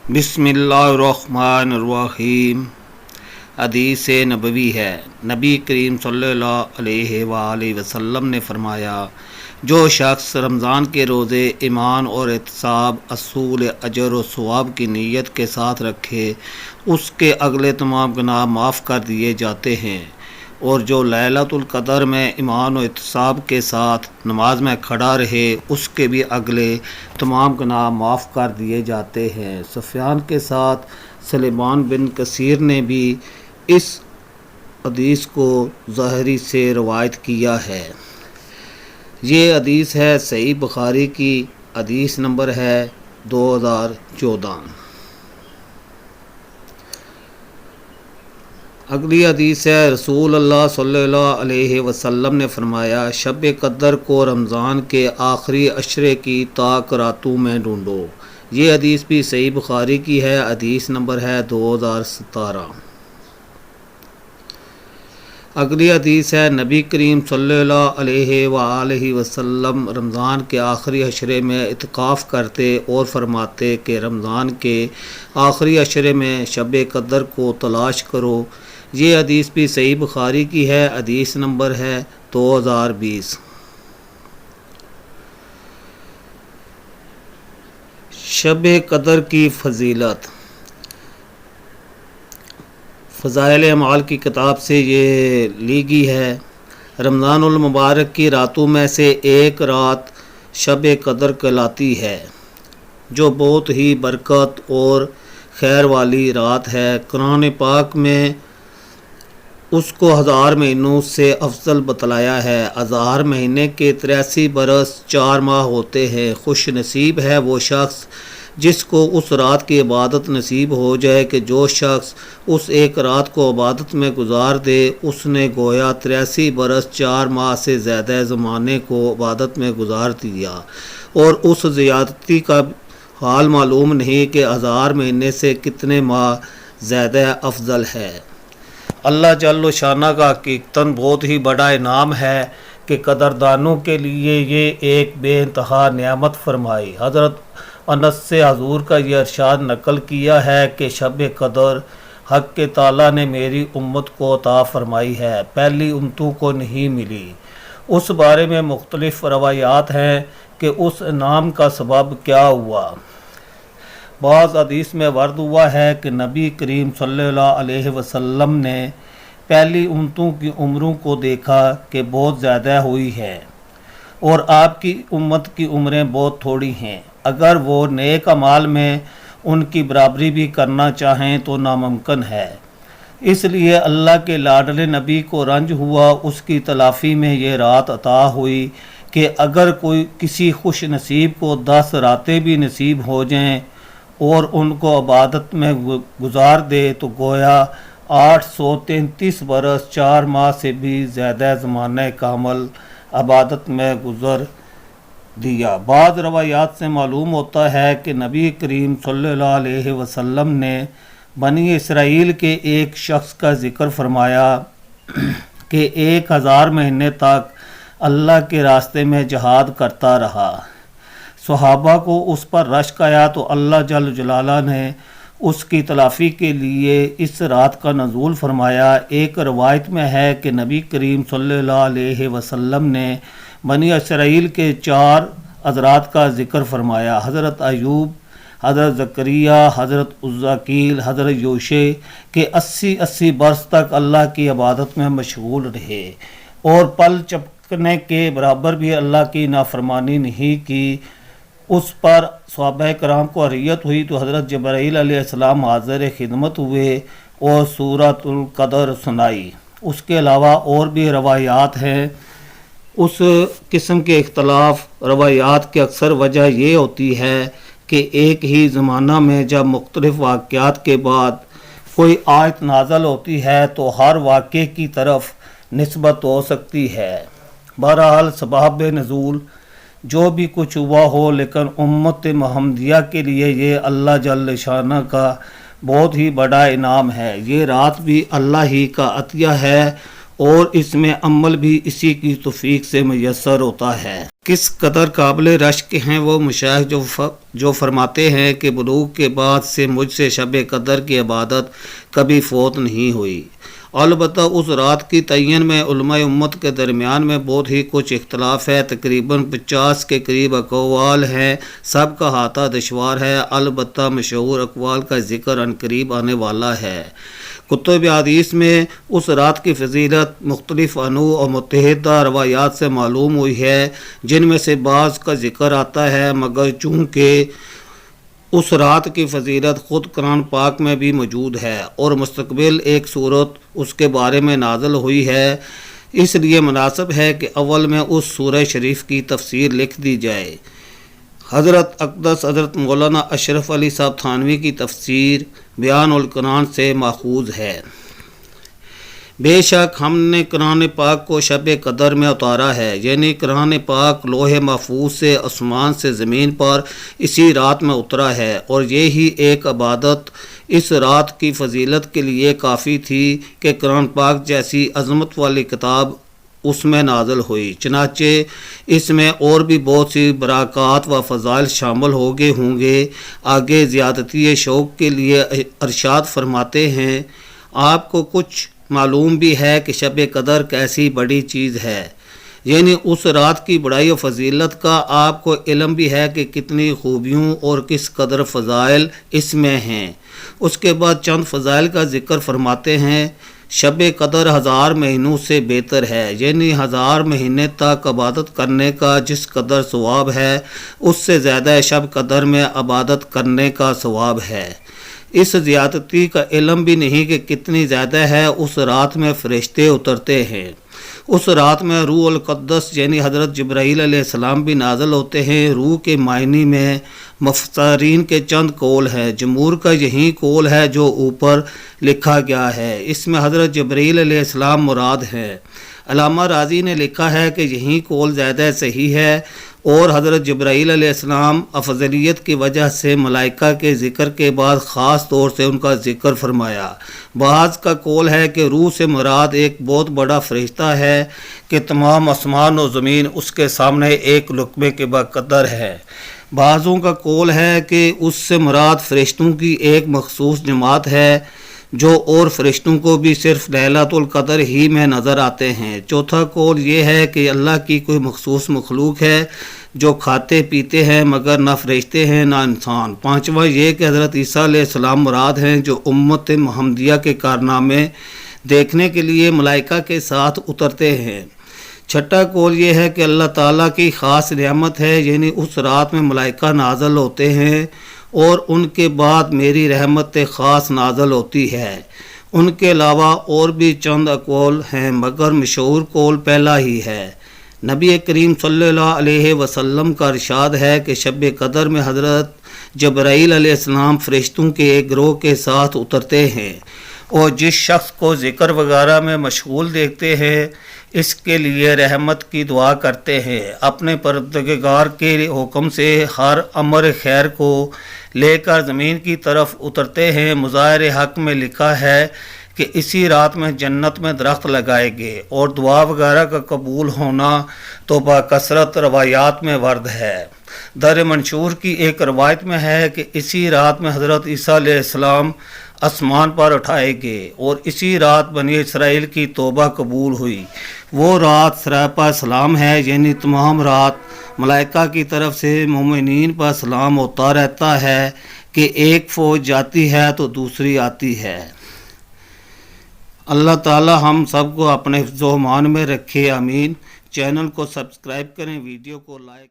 بسم اللہ الرحمن الرحیم۔ حدیث نبوی ہے، نبی کریم صلی اللہ علیہ وآلہ وسلم نے فرمایا، جو شخص رمضان کے روزے ایمان اور احتساب حصول اجر و ثواب کی نیت کے ساتھ رکھے، اس کے اگلے تمام گناہ معاف کر دیے جاتے ہیں، اور جو لیلۃ القدر میں ایمان و احتساب کے ساتھ نماز میں کھڑا رہے، اس کے بھی اگلے تمام گناہ معاف کر دیے جاتے ہیں۔ سفیان کے ساتھ سلیمان بن کثیر نے بھی اس حدیث کو ظاہری سے روایت کیا ہے۔ یہ حدیث ہے صحیح بخاری کی، حدیث نمبر ہے 2014۔ اگلی حدیث ہے، رسول اللہ صلی اللہ علیہ وسلم نے فرمایا، شب قدر کو رمضان کے آخری عشرے کی تاک راتوں میں ڈھونڈو۔ یہ حدیث بھی صحیح بخاری کی ہے، حدیث نمبر ہے 2017۔ اگلی حدیث ہے، نبی کریم صلی اللہ علیہ وآلہ وسلم رمضان کے آخری عشرے میں اعتکاف کرتے اور فرماتے کہ رمضان کے آخری عشرے میں شب قدر کو تلاش کرو۔ یہ حدیث بھی صحیح بخاری کی ہے، حدیث نمبر ہے 2020۔ شب قدر کی فضیلت، فضائل اعمال کی کتاب سے یہ لی گئی ہے۔ رمضان المبارک کی راتوں میں سے ایک رات شب قدر کہلاتی ہے، جو بہت ہی برکت اور خیر والی رات ہے۔ قرآن پاک میں اس کو 1000 مہینوں سے افضل بتلایا ہے۔ 1000 مہینے کے 83 برس 4 ماہ ہوتے ہیں۔ خوش نصیب ہے وہ شخص جس کو اس رات کی عبادت نصیب ہو جائے کہ جو شخص اس ایک رات کو عبادت میں گزار دے، اس نے گویا 83 برس 4 ماہ سے زیادہ زمانے کو عبادت میں گزار دیا، اور اس زیادتی کا حال معلوم نہیں کہ 1000 مہینے سے کتنے ماہ زیادہ افضل ہے۔ اللہ جل شانہ کا حقیقتاً بہت ہی بڑا انعام ہے کہ قدردانوں کے لیے یہ ایک بے انتہا نعمت فرمائی۔ حضرت انس سے حضور کا یہ ارشاد نقل کیا ہے کہ شب قدر حق کے تعالیٰ نے میری امت کو عطا فرمائی ہے، پہلی امتوں کو نہیں ملی۔ اس بارے میں مختلف روایات ہیں کہ اس انعام کا سبب کیا ہوا۔ بعض حدیث میں ورد ہوا ہے کہ نبی کریم صلی اللہ علیہ وسلم نے پہلی امتوں کی عمروں کو دیکھا کہ بہت زیادہ ہوئی ہے، اور آپ کی امت کی عمریں بہت تھوڑی ہیں۔ اگر وہ نیک اعمال میں ان کی برابری بھی کرنا چاہیں تو ناممکن ہے۔ اس لیے اللہ کے لاڈلے نبی کو رنج ہوا، اس کی تلافی میں یہ رات عطا ہوئی کہ اگر کوئی کسی خوش نصیب کو 10 راتیں بھی نصیب ہو جائیں اور ان کو عبادت میں گزار دے تو گویا 833 برس 4 ماہ سے بھی زیادہ زمانہ کامل عبادت میں گزر دیا۔ بعض روایات سے معلوم ہوتا ہے کہ نبی کریم صلی اللہ علیہ وسلم نے بنی اسرائیل کے ایک شخص کا ذکر فرمایا کہ 1000 مہینے تک اللہ کے راستے میں جہاد کرتا رہا۔ صحابہ کو اس پر رشک آیا تو اللہ جل جلالہ نے اس کی تلافی کے لیے اس رات کا نزول فرمایا۔ ایک روایت میں ہے کہ نبی کریم صلی اللہ علیہ وسلم نے بنی اسرائیل کے 4 حضرات کا ذکر فرمایا، حضرت ایوب، حضرت زکریا، حضرت عزاکیل، حضرت یوشع، کہ 80 برس تک اللہ کی عبادت میں مشغول رہے اور پل چپکنے کے برابر بھی اللہ کی نافرمانی نہیں کی۔ اس پر صحابہ کرام کو حریت ہوئی تو حضرت جبرائیل علیہ السلام حاضر خدمت ہوئے اور سورۃ القدر سنائی۔ اس کے علاوہ اور بھی روایات ہیں۔ اس قسم کے اختلاف روایات کی اکثر وجہ یہ ہوتی ہے کہ ایک ہی زمانہ میں جب مختلف واقعات کے بعد کوئی آیت نازل ہوتی ہے تو ہر واقعے کی طرف نسبت ہو سکتی ہے۔ بہرحال اسباب نزول جو بھی کچھ ہوا ہو، لیکن امت محمدیہ کے لیے یہ اللہ جل شانہ کا بہت ہی بڑا انعام ہے۔ یہ رات بھی اللہ ہی کا عطیہ ہے اور اس میں عمل بھی اسی کی توفیق سے میسر ہوتا ہے۔ کس قدر قابل رشک ہیں وہ مشائخ جو فرماتے ہیں کہ بلوغ کے بعد سے مجھ سے شب قدر کی عبادت کبھی فوت نہیں ہوئی۔ البتہ اس رات کی تعین میں علماء امت کے درمیان میں بہت ہی کچھ اختلاف ہے، تقریباً 50 کے قریب اقوال ہیں، سب کا احاطہ دشوار ہے، البتہ مشہور اقوال کا ذکر عنقریب آنے والا ہے۔ کتب حدیث میں اس رات کی فضیلت مختلف انواع اور متحدہ روایات سے معلوم ہوئی ہے، جن میں سے بعض کا ذکر آتا ہے، مگر چونکہ اس رات کی فضیلت خود قرآن پاک میں بھی موجود ہے اور مستقبل ایک صورت اس کے بارے میں نازل ہوئی ہے، اس لیے مناسب ہے کہ اول میں اس سورہ شریف کی تفسیر لکھ دی جائے۔ حضرت اقدس حضرت مولانا اشرف علی صاحب تھانوی کی تفسیر بیان القرآن سے ماخوذ ہے۔ بے شک ہم نے قرآن پاک کو شب قدر میں اتارا ہے، یعنی قرآن پاک لوح محفوظ سے آسمان سے زمین پر اسی رات میں اترا ہے، اور یہی ایک عبادت اس رات کی فضیلت کے لیے کافی تھی کہ قرآن پاک جیسی عظمت والی کتاب اس میں نازل ہوئی۔ چنانچہ اس میں اور بھی بہت سی برکات و فضائل شامل ہوں گے۔ آگے زیادتی شوق کے لیے ارشاد فرماتے ہیں، آپ کو کچھ معلوم بھی ہے کہ شب قدر کیسی بڑی چیز ہے، یعنی اس رات کی بڑائی و فضیلت کا آپ کو علم بھی ہے کہ کتنی خوبیوں اور کس قدر فضائل اس میں ہیں۔ اس کے بعد چند فضائل کا ذکر فرماتے ہیں۔ شب قدر 1000 مہینوں سے بہتر ہے، یعنی 1000 مہینے تک عبادت کرنے کا جس قدر ثواب ہے، اس سے زیادہ شب قدر میں عبادت کرنے کا ثواب ہے۔ اس زیادتی کا علم بھی نہیں کہ کتنی زیادہ ہے۔ اس رات میں فرشتے اترتے ہیں، اس رات میں روح القدس یعنی حضرت جبرائیل علیہ السلام بھی نازل ہوتے ہیں۔ روح کے معنی میں مفسرین کے چند قول ہیں، جمہور کا یہی قول ہے جو اوپر لکھا گیا ہے، اس میں حضرت جبرائیل علیہ السلام مراد ہے۔ علامہ راضی نے لکھا ہے کہ یہی قول زیادہ صحیح ہے، اور حضرت جبرائیل علیہ السلام افضلیت کی وجہ سے ملائکہ کے ذکر کے بعد خاص طور سے ان کا ذکر فرمایا۔ بعض کا قول ہے کہ روح سے مراد ایک بہت بڑا فرشتہ ہے کہ تمام آسمان و زمین اس کے سامنے ایک لقمے کے بقدر ہے۔ بعضوں کا قول ہے کہ اس سے مراد فرشتوں کی ایک مخصوص جماعت ہے، جو اور فرشتوں کو بھی صرف لیلۃ القدر ہی میں نظر آتے ہیں۔ چوتھا قول یہ ہے کہ اللہ کی کوئی مخصوص مخلوق ہے جو کھاتے پیتے ہیں مگر نہ فرشتے ہیں نہ انسان۔ پانچواں یہ کہ حضرت عیسیٰ علیہ السلام مراد ہیں، جو امت محمدیہ کے کارنامے دیکھنے کے لیے ملائکہ کے ساتھ اترتے ہیں۔ چھٹا قول یہ ہے کہ اللہ تعالیٰ کی خاص نعمت ہے، یعنی اس رات میں ملائکہ نازل ہوتے ہیں اور ان کے بعد میری رحمت خاص نازل ہوتی ہے۔ ان کے علاوہ اور بھی چند اقوال ہیں، مگر مشہور قول پہلا ہی ہے۔ نبی کریم صلی اللہ علیہ وسلم کا ارشاد ہے کہ شب قدر میں حضرت جبرائیل علیہ السلام فرشتوں کے ایک گروہ کے ساتھ اترتے ہیں، اور جس شخص کو ذکر وغیرہ میں مشغول دیکھتے ہیں اس کے لیے رحمت کی دعا کرتے ہیں۔ اپنے پروردگار کے حکم سے ہر امر خیر کو لے کر زمین کی طرف اترتے ہیں۔ مظاہر حق میں لکھا ہے کہ اسی رات میں جنت میں درخت لگائے گئے، اور دعا وغیرہ کا قبول ہونا تو بکثرت روایات میں ورد ہے۔ در منشور کی ایک روایت میں ہے کہ اسی رات میں حضرت عیسیٰ علیہ السلام آسمان پر اٹھائے گئے، اور اسی رات بنی اسرائیل کی توبہ قبول ہوئی۔ وہ رات سراپا سلام ہے، یعنی تمام رات ملائکہ کی طرف سے مومنین پر سلام ہوتا رہتا ہے کہ ایک فوج جاتی ہے تو دوسری آتی ہے۔ اللہ تعالی ہم سب کو اپنے حفظ و امان میں رکھے، آمین۔ چینل کو سبسکرائب کریں، ویڈیو کو لائک